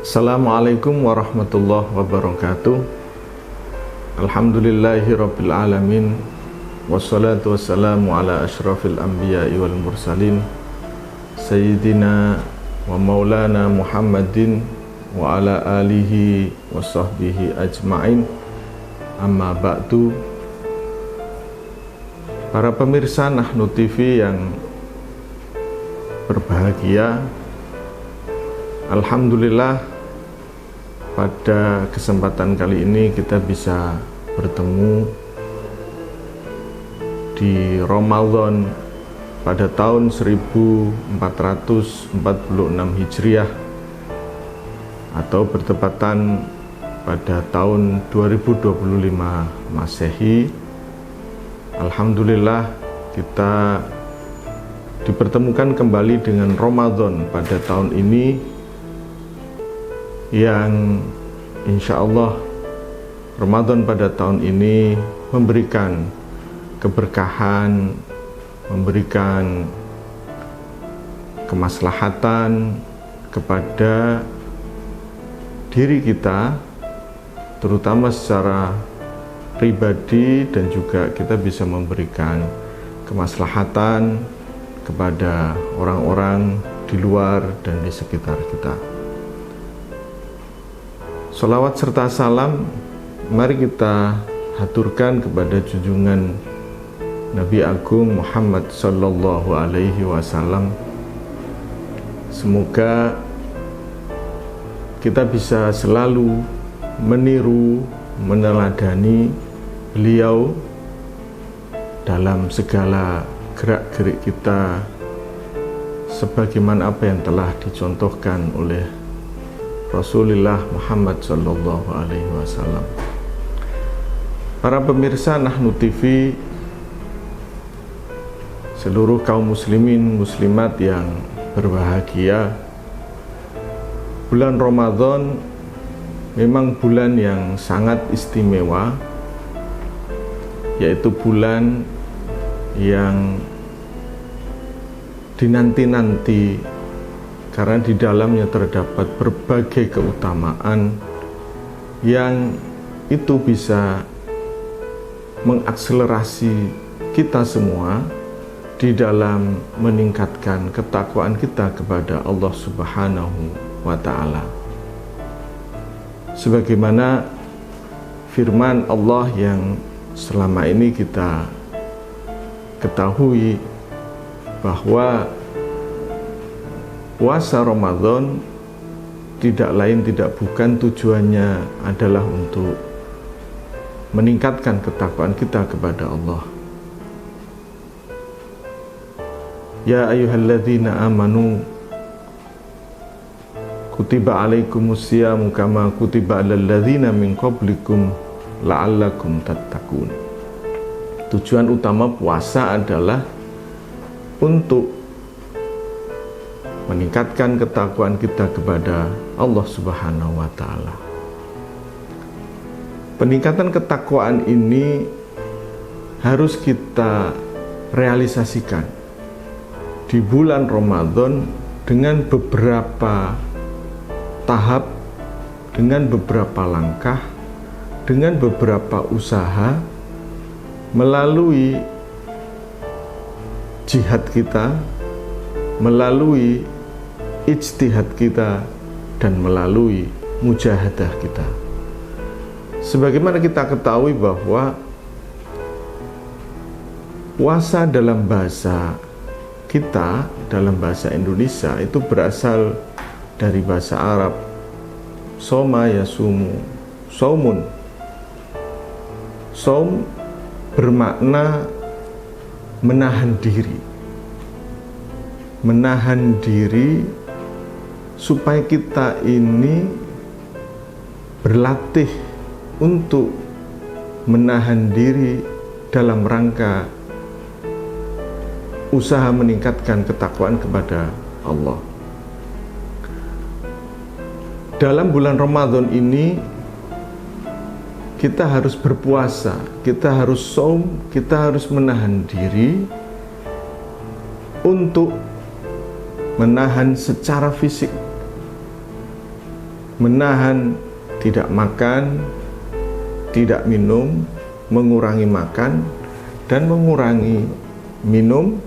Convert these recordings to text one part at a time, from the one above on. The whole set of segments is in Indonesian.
Assalamualaikum warahmatullahi wabarakatuh. Alhamdulillahirabbil alamin. Wassalatu wassalamu ala asyrafil anbiya'i wal mursalin Sayyidina wa maulana Muhammadin wa ala alihi wa sahbihi ajma'in. Amma ba'du. Para pemirsa Nahnu TV yang berbahagia, alhamdulillah pada kesempatan kali ini kita bisa bertemu di Ramadan pada tahun 1446 Hijriah atau bertepatan pada tahun 2025 Masehi. Alhamdulillah kita dipertemukan kembali dengan Ramadan pada tahun ini, yang insya Allah Ramadan pada tahun ini memberikan keberkahan, memberikan kemaslahatan kepada diri kita, terutama secara pribadi, dan juga kita bisa memberikan kemaslahatan kepada orang-orang di luar dan di sekitar kita. Sholawat serta salam mari kita haturkan kepada junjungan Nabi Agung Muhammad Sallallahu Alaihi Wasallam. Semoga kita bisa selalu meniru, meneladani beliau dalam segala gerak-gerik kita, sebagaimana apa yang telah dicontohkan oleh Rasulullah Muhammad Sallallahu Alaihi Wasallam. Para pemirsa Nahnu TV, seluruh kaum muslimin muslimat yang berbahagia, bulan Ramadan memang bulan yang sangat istimewa, yaitu bulan yang dinanti-nanti karena di dalamnya terdapat berbagai keutamaan yang itu bisa mengakselerasi kita semua di dalam meningkatkan ketakwaan kita kepada Allah Subhanahu wa Ta'ala. Sebagaimana firman Allah yang selama ini kita ketahui, bahwa puasa Ramadan tidak lain tidak bukan tujuannya adalah untuk meningkatkan ketakwaan kita kepada Allah. Ya ayyuhalladzina amanu kutiba alaikumusyamu kama kutiba alal ladzina min qablikum la'allakum tattaqun. Tujuan utama puasa adalah untuk meningkatkan ketakwaan kita kepada Allah Subhanahu wa Ta'ala. Peningkatan ketakwaan ini harus kita realisasikan di bulan Ramadan dengan beberapa tahap, dengan beberapa langkah, dengan beberapa usaha, melalui jihad kita, melalui ijtihad kita, dan melalui mujahadah kita. Sebagaimana kita ketahui bahwa puasa dalam bahasa kita, dalam bahasa Indonesia, itu berasal dari bahasa Arab soma yasumu, saumun. Saum bermakna menahan diri, menahan diri supaya kita ini berlatih untuk menahan diri dalam rangka usaha meningkatkan ketakwaan kepada Allah. Dalam bulan Ramadan ini kita harus berpuasa, kita harus shaum, kita harus menahan diri untuk menahan secara fisik menahan tidak makan, tidak minum, mengurangi makan dan mengurangi minum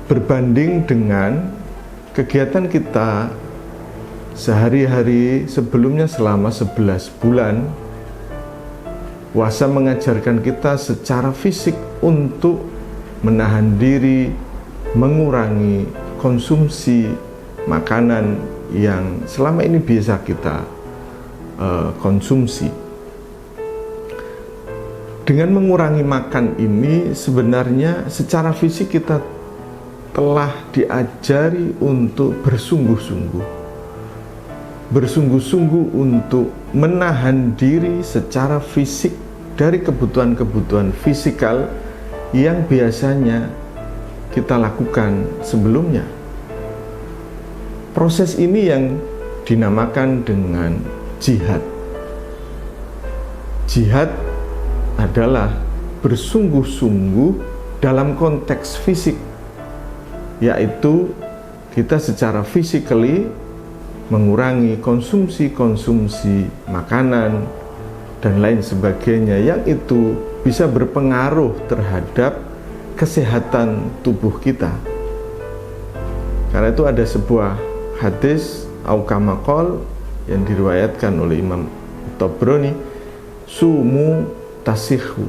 berbanding dengan kegiatan kita sehari-hari sebelumnya selama 11 bulan. Puasa mengajarkan kita secara fisik untuk menahan diri, mengurangi konsumsi makanan yang selama ini biasa kita konsumsi. Dengan mengurangi makan ini sebenarnya secara fisik kita telah diajari untuk bersungguh-sungguh untuk menahan diri secara fisik dari kebutuhan-kebutuhan fisikal yang biasanya kita lakukan sebelumnya. Proses ini yang dinamakan dengan jihad. Jihad adalah bersungguh-sungguh dalam konteks fisik, yaitu kita secara physically mengurangi konsumsi makanan dan lain sebagainya yang itu bisa berpengaruh terhadap kesehatan tubuh kita. Karena itu ada sebuah hadis aukamakol yang diriwayatkan oleh Imam Tabrani, sumu tasihhu,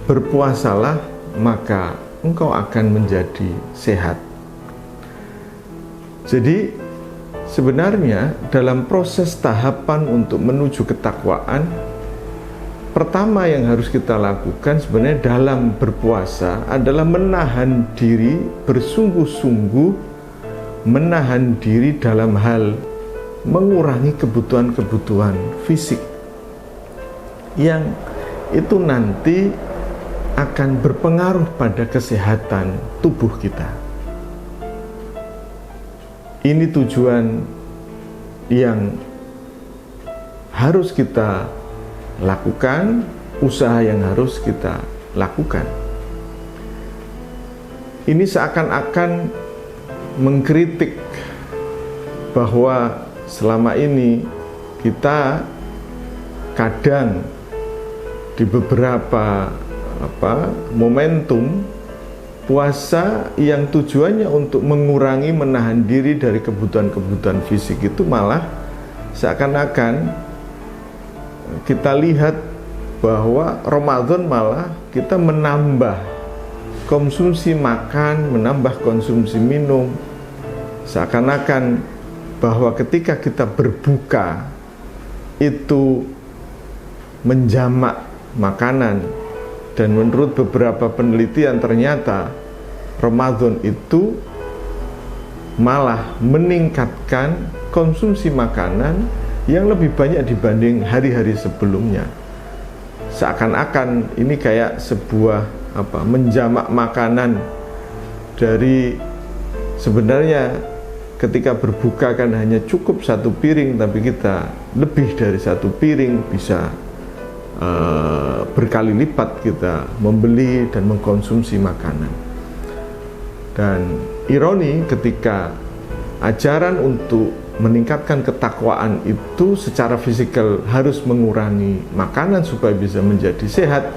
berpuasalah maka engkau akan menjadi sehat. Jadi sebenarnya dalam proses tahapan untuk menuju ketakwaan, pertama yang harus kita lakukan sebenarnya dalam berpuasa adalah menahan diri, bersungguh-sungguh menahan diri dalam hal mengurangi kebutuhan-kebutuhan fisik yang itu nanti akan berpengaruh pada kesehatan tubuh kita. Ini tujuan yang harus kita lakukan, usaha yang harus kita lakukan. Ini seakan-akan mengkritik bahwa selama ini kita kadang di beberapa momentum puasa yang tujuannya untuk mengurangi, menahan diri dari kebutuhan-kebutuhan fisik itu malah seakan-akan kita lihat bahwa Ramadan malah kita menambah konsumsi makan, menambah konsumsi minum, seakan-akan bahwa ketika kita berbuka itu menjamak makanan. Dan menurut beberapa penelitian ternyata Ramadan itu malah meningkatkan konsumsi makanan yang lebih banyak dibanding hari-hari sebelumnya. Seakan-akan ini kayak sebuah menjamak makanan dari sebenarnya ketika berbuka kan hanya cukup satu piring, tapi kita lebih dari satu piring, bisa berkali lipat kita membeli dan mengkonsumsi makanan. Dan ironi ketika ajaran untuk meningkatkan ketakwaan itu secara fisikal harus mengurangi makanan supaya bisa menjadi sehat,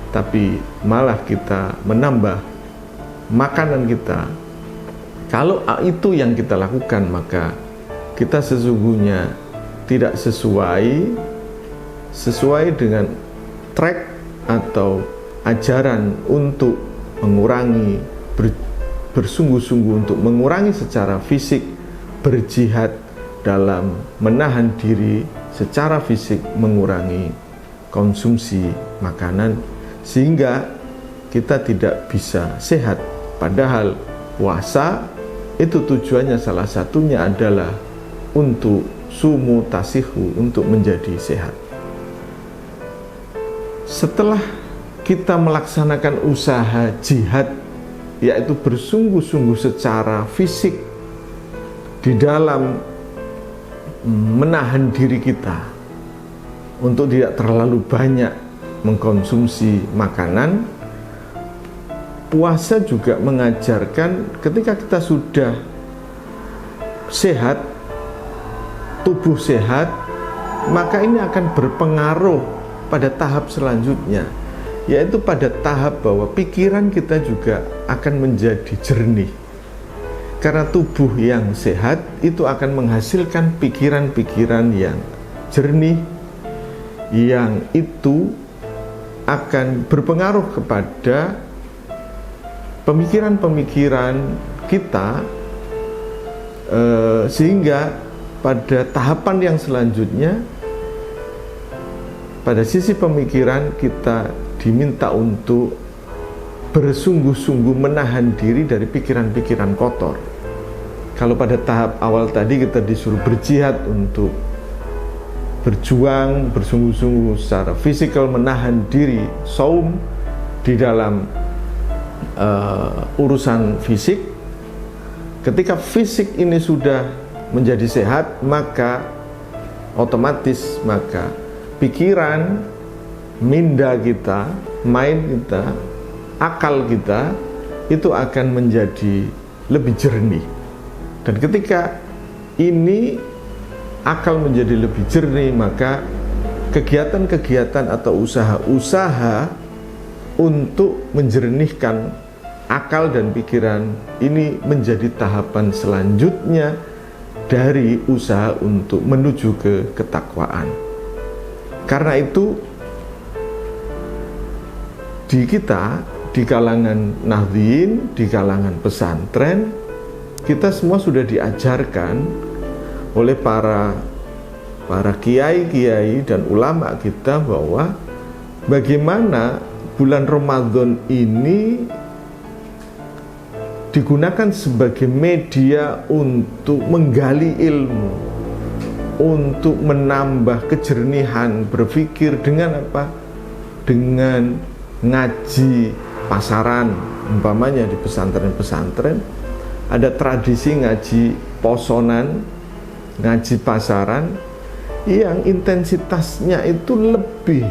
tapi malah kita menambah makanan kita. Kalau itu yang kita lakukan, maka kita sesungguhnya tidak sesuai dengan track atau ajaran untuk mengurangi, bersungguh-sungguh untuk mengurangi secara fisik, berjihad dalam menahan diri secara fisik, mengurangi konsumsi makanan, sehingga kita tidak bisa sehat. Padahal puasa itu tujuannya salah satunya adalah untuk sumu tasihhu, untuk menjadi sehat. Setelah kita melaksanakan usaha jihad, yaitu bersungguh-sungguh secara fisik di dalam menahan diri kita untuk tidak terlalu banyak mengkonsumsi makanan, puasa juga mengajarkan ketika kita sudah sehat, tubuh sehat, maka ini akan berpengaruh pada tahap selanjutnya, yaitu pada tahap bahwa pikiran kita juga akan menjadi jernih. Karena tubuh yang sehat itu akan menghasilkan pikiran-pikiran yang jernih, yang itu akan berpengaruh kepada pemikiran-pemikiran kita, sehingga pada tahapan yang selanjutnya, pada sisi pemikiran kita diminta untuk bersungguh-sungguh menahan diri dari pikiran-pikiran kotor. Kalau pada tahap awal tadi kita disuruh berjihad untuk berjuang bersungguh-sungguh secara fisikal, menahan diri, saum di dalam urusan fisik. Ketika fisik ini sudah menjadi sehat, maka otomatis maka pikiran, minda kita, mind kita, akal kita itu akan menjadi lebih jernih. Dan ketika ini akal menjadi lebih jernih, maka kegiatan-kegiatan atau usaha-usaha untuk menjernihkan akal dan pikiran ini menjadi tahapan selanjutnya dari usaha untuk menuju ke ketakwaan. Karena itu di kita, di kalangan Nahdliyin, di kalangan pesantren, kita semua sudah diajarkan oleh para kiai-kiai dan ulama kita bahwa bagaimana bulan Ramadan ini digunakan sebagai media untuk menggali ilmu, untuk menambah kejernihan berpikir dengan apa? Dengan ngaji pasaran. Umpamanya di pesantren-pesantren ada tradisi ngaji posonan, ngaji pasaran yang intensitasnya itu lebih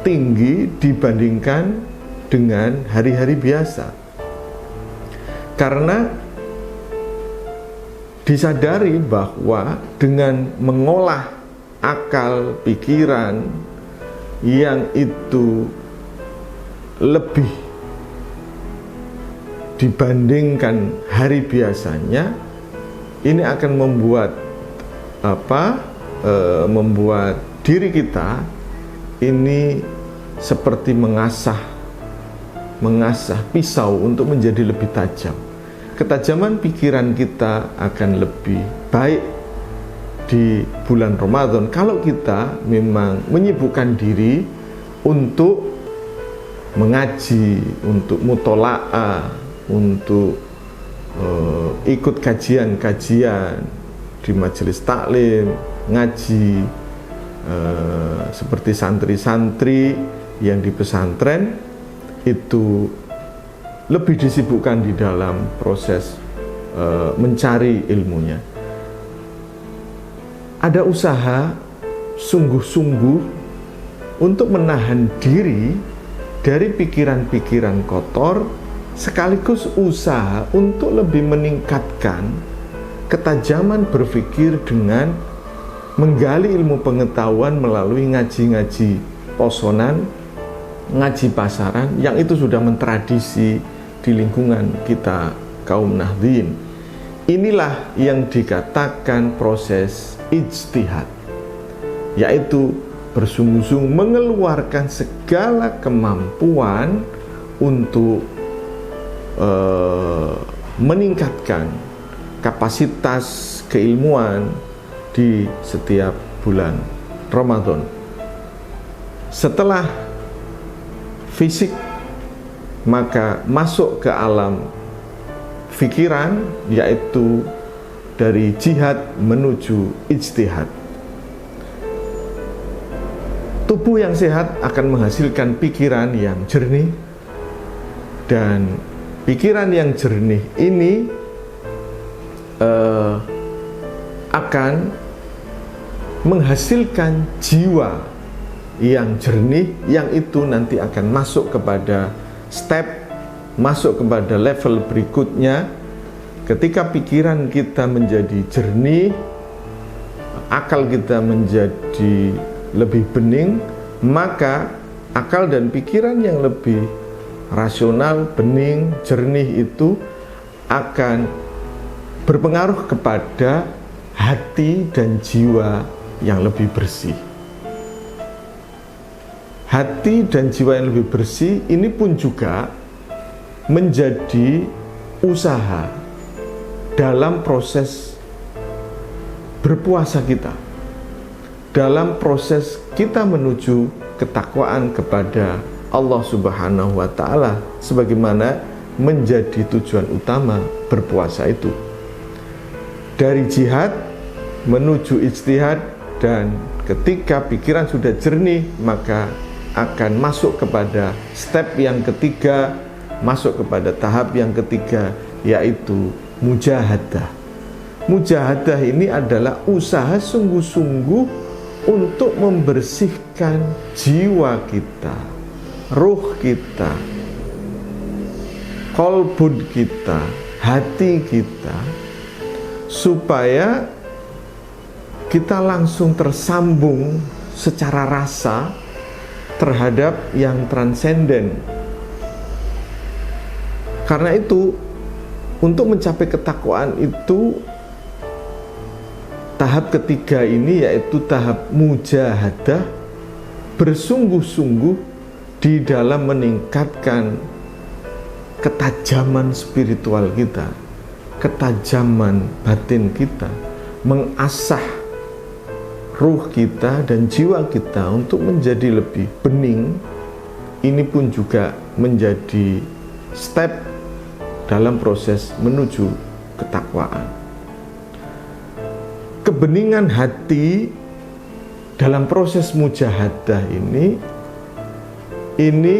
tinggi dibandingkan dengan hari-hari biasa. Karena disadari bahwa dengan mengolah akal pikiran yang itu lebih dibandingkan hari biasanya, ini akan membuat membuat diri kita ini seperti mengasah pisau untuk menjadi lebih tajam. Ketajaman pikiran kita akan lebih baik di bulan Ramadan kalau kita memang menyibukkan diri untuk mengaji, untuk mutola'ah, untuk ikut kajian-kajian di majelis taklim, ngaji, seperti santri-santri yang di pesantren itu lebih disibukkan di dalam proses mencari ilmunya. Ada usaha sungguh-sungguh untuk menahan diri dari pikiran-pikiran kotor, sekaligus usaha untuk lebih meningkatkan ketajaman berpikir dengan menggali ilmu pengetahuan melalui ngaji-ngaji posonan, ngaji pasaran yang itu sudah mentradisi di lingkungan kita kaum Nahdliyin. Inilah yang dikatakan proses ijtihad, yaitu bersungguh-sungguh mengeluarkan segala kemampuan untuk meningkatkan kapasitas keilmuan di setiap bulan Ramadan. Setelah fisik, maka masuk ke alam pikiran, yaitu dari jihad menuju ijtihad. Tubuh yang sehat akan menghasilkan pikiran yang jernih, dan pikiran yang jernih ini akan menghasilkan jiwa yang jernih, yang itu nanti akan masuk kepada masuk kepada level berikutnya. Ketika pikiran kita menjadi jernih, akal kita menjadi lebih bening, maka akal dan pikiran yang lebih rasional, bening, jernih itu akan berpengaruh kepada hati dan jiwa yang lebih bersih. Hati dan jiwa yang lebih bersih ini pun juga menjadi usaha dalam proses berpuasa kita, dalam proses kita menuju ketakwaan kepada Allah Subhanahu wa Ta'ala, sebagaimana menjadi tujuan utama berpuasa itu. Dari jihad menuju ijtihad, dan ketika pikiran sudah jernih, maka akan masuk kepada step yang ketiga, masuk kepada tahap yang ketiga, yaitu mujahadah. Mujahadah ini adalah usaha sungguh-sungguh untuk membersihkan jiwa kita, ruh kita, qalbun kita, hati kita, supaya kita langsung tersambung secara rasa terhadap yang transenden. Karena itu, untuk mencapai ketakwaan itu, tahap ketiga ini yaitu tahap mujahadah, bersungguh-sungguh di dalam meningkatkan ketajaman spiritual kita, ketajaman batin kita, mengasah ruh kita dan jiwa kita untuk menjadi lebih bening. Ini pun juga menjadi step dalam proses menuju ketakwaan. Kebeningan hati dalam proses mujahadah ini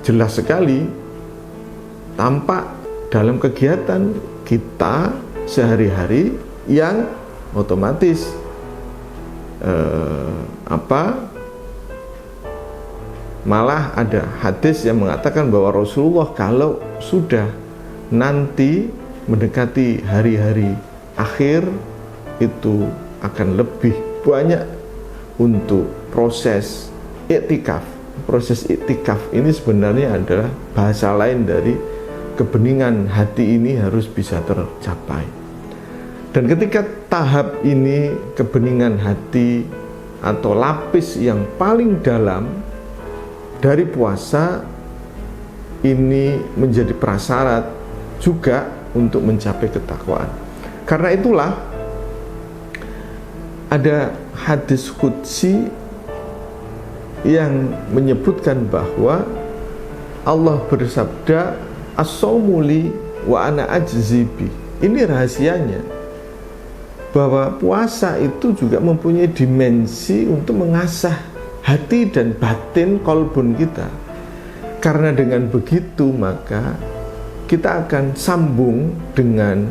jelas sekali tampak dalam kegiatan kita sehari-hari yang otomatis malah ada hadis yang mengatakan bahwa Rasulullah kalau sudah nanti mendekati hari-hari akhir itu akan lebih banyak untuk proses iktikaf. Proses iktikaf ini sebenarnya adalah bahasa lain dari kebeningan hati ini harus bisa tercapai. Dan ketika tahap ini, kebeningan hati atau lapis yang paling dalam dari puasa ini menjadi prasyarat juga untuk mencapai ketakwaan. Karena itulah ada hadis qudsi yang menyebutkan bahwa Allah bersabda, as-shaumu li wa ana ajzi bi. Ini rahasianya, bahwa puasa itu juga mempunyai dimensi untuk mengasah hati dan batin qalbun kita. Karena dengan begitu maka kita akan sambung dengan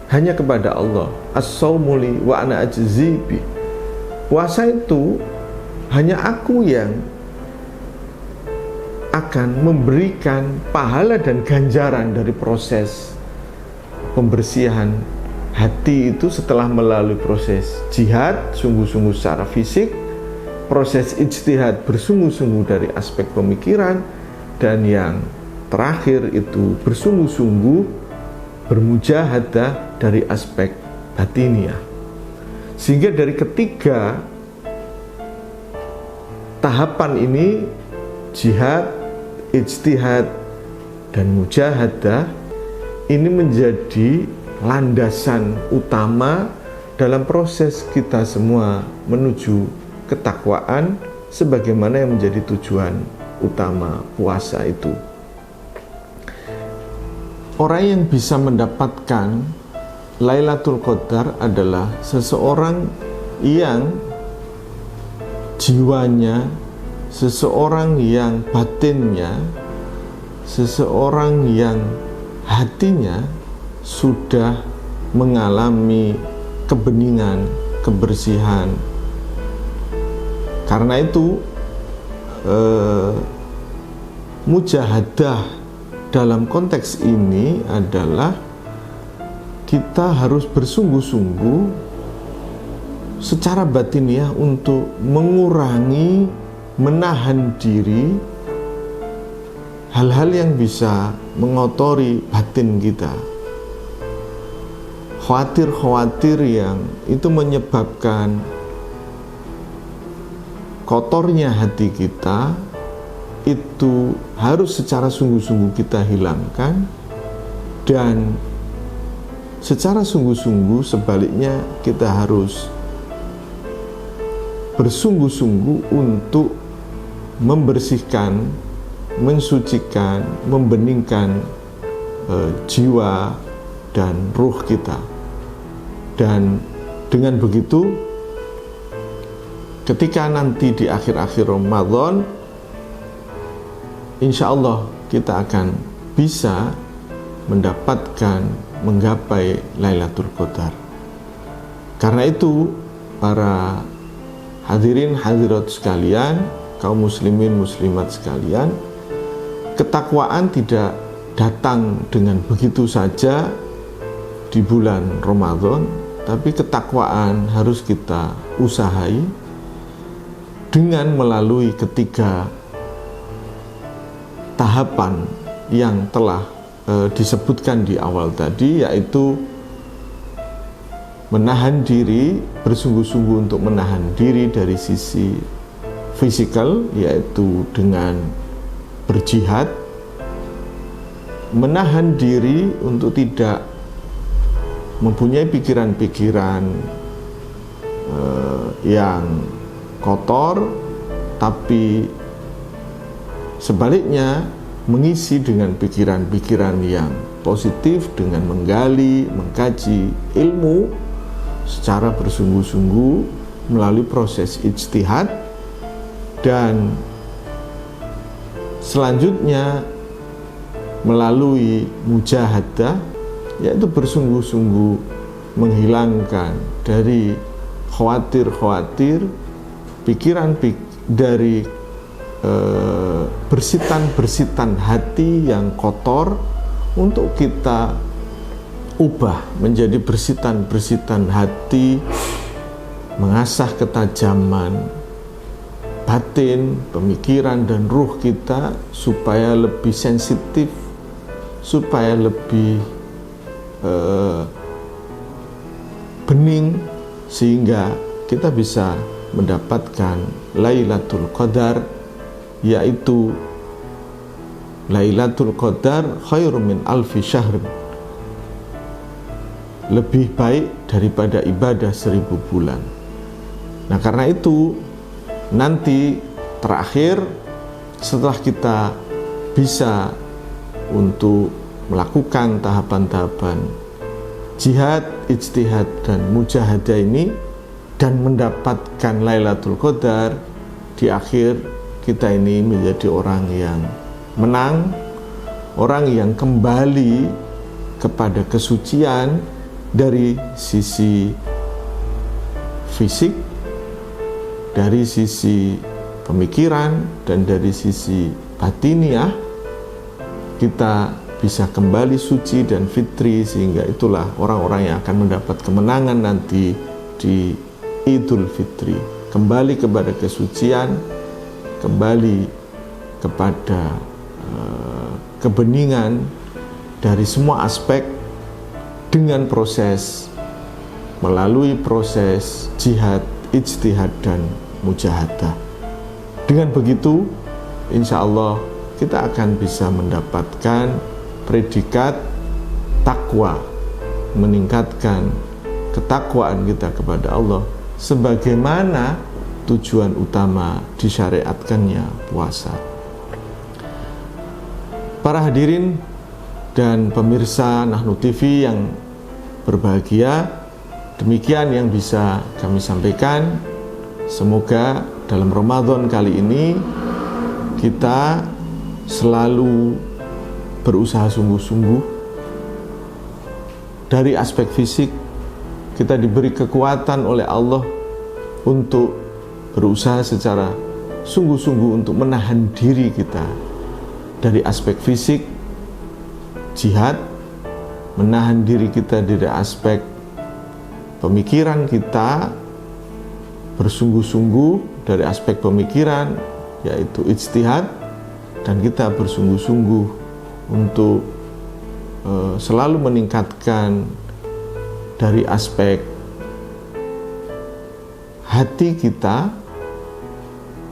hanya kepada Allah. As-shaumu li wa ana ajzi bi. Puasa itu hanya aku yang akan memberikan pahala dan ganjaran dari proses pembersihan hati itu setelah melalui proses jihad sungguh-sungguh secara fisik, proses ijtihad bersungguh-sungguh dari aspek pemikiran, dan yang terakhir itu bersungguh-sungguh bermujahadah dari aspek batiniah. Sehingga dari ketiga tahapan ini, jihad, ijtihad, dan mujahadah, ini menjadi landasan utama dalam proses kita semua menuju ketakwaan, sebagaimana yang menjadi tujuan utama puasa itu. Orang yang bisa mendapatkan Lailatul Qadar adalah seseorang yang jiwanya, seseorang yang batinnya, seseorang yang hatinya sudah mengalami kebeningan, kebersihan. Karena itu mujahadah dalam konteks ini adalah kita harus bersungguh-sungguh secara batiniah untuk mengurangi, menahan diri hal-hal yang bisa mengotori batin kita. Khawatir-khawatir yang itu menyebabkan kotornya hati kita, itu harus secara sungguh-sungguh kita hilangkan, dan secara sungguh-sungguh sebaliknya kita harus bersungguh-sungguh untuk membersihkan, mensucikan, membeningkan jiwa dan ruh kita. Dan dengan begitu, ketika nanti di akhir-akhir Ramadan, insya Allah kita akan bisa mendapatkan, menggapai Lailatul Qadar. Karena itu, para hadirin hadirat sekalian, kaum muslimin muslimat sekalian, ketakwaan tidak datang dengan begitu saja di bulan Ramadan, tapi ketakwaan harus kita usahai dengan melalui ketiga tahapan yang telah disebutkan di awal tadi, yaitu menahan diri, bersungguh-sungguh untuk menahan diri dari sisi fisikal, yaitu dengan berjihad, menahan diri untuk tidak mempunyai pikiran-pikiran yang kotor, tapi sebaliknya mengisi dengan pikiran-pikiran yang positif dengan menggali, mengkaji ilmu secara bersungguh-sungguh melalui proses ijtihad, dan selanjutnya melalui mujahadah, yaitu bersungguh-sungguh menghilangkan dari khawatir-khawatir, pikiran dari bersitan-bersitan hati yang kotor, untuk kita ubah menjadi bersitan-bersitan hati, mengasah ketajaman batin, pemikiran dan ruh kita supaya lebih sensitif, supaya lebih bening, sehingga kita bisa mendapatkan Lailatul Qadar, yaitu Lailatul Qadar khairum min alfi syahr, lebih baik daripada ibadah 1000 bulan. Nah, karena itu nanti terakhir, setelah kita bisa untuk melakukan tahapan-tahapan jihad, ijtihad dan mujahadah ini dan mendapatkan Lailatul Qadar, di akhir kita ini menjadi orang yang menang, orang yang kembali kepada kesucian dari sisi fisik, dari sisi pemikiran, dan dari sisi batiniah. Kita bisa kembali suci dan fitri, sehingga itulah orang-orang yang akan mendapat kemenangan nanti di Idul Fitri. Kembali kepada kesucian, kembali kepada kebeningan dari semua aspek, dengan proses melalui proses jihad, ijtihad dan mujahadah. Dengan begitu, insya Allah kita akan bisa mendapatkan predikat takwa, meningkatkan ketakwaan kita kepada Allah, sebagaimana tujuan utama disyariatkannya puasa. Para hadirin dan pemirsa Nahnu TV yang berbahagia, demikian yang bisa kami sampaikan. Semoga dalam Ramadan kali ini kita selalu berusaha sungguh-sungguh. Dari aspek fisik, kita diberi kekuatan oleh Allah untuk berusaha secara sungguh-sungguh untuk menahan diri kita. Dari aspek fisik, jihad, menahan diri kita dari aspek pemikiran kita, bersungguh-sungguh dari aspek pemikiran, yaitu ijtihad, dan kita bersungguh-sungguh untuk selalu meningkatkan dari aspek hati kita,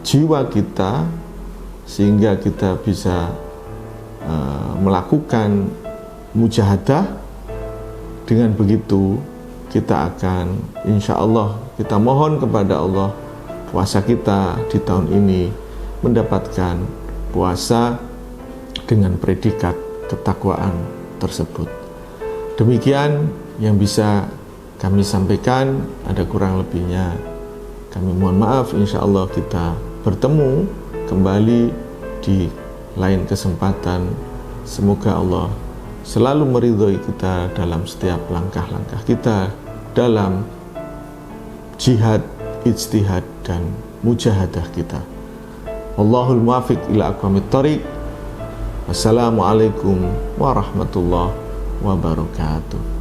jiwa kita, sehingga kita bisa melakukan mujahadah. Dengan begitu kita akan, insya Allah, kita mohon kepada Allah, puasa kita di tahun ini mendapatkan puasa dengan predikat ketakwaan tersebut. Demikian yang bisa kami sampaikan, ada kurang lebihnya kami mohon maaf. Insya Allah kita bertemu kembali di lain kesempatan. Semoga Allah selalu meridhoi kita dalam setiap langkah-langkah kita dalam jihad, ijtihad, dan mujahadah kita. Wallahul muwaffiq ila aqwamit thoriq. Wassalamualaikum warahmatullahi wabarakatuh.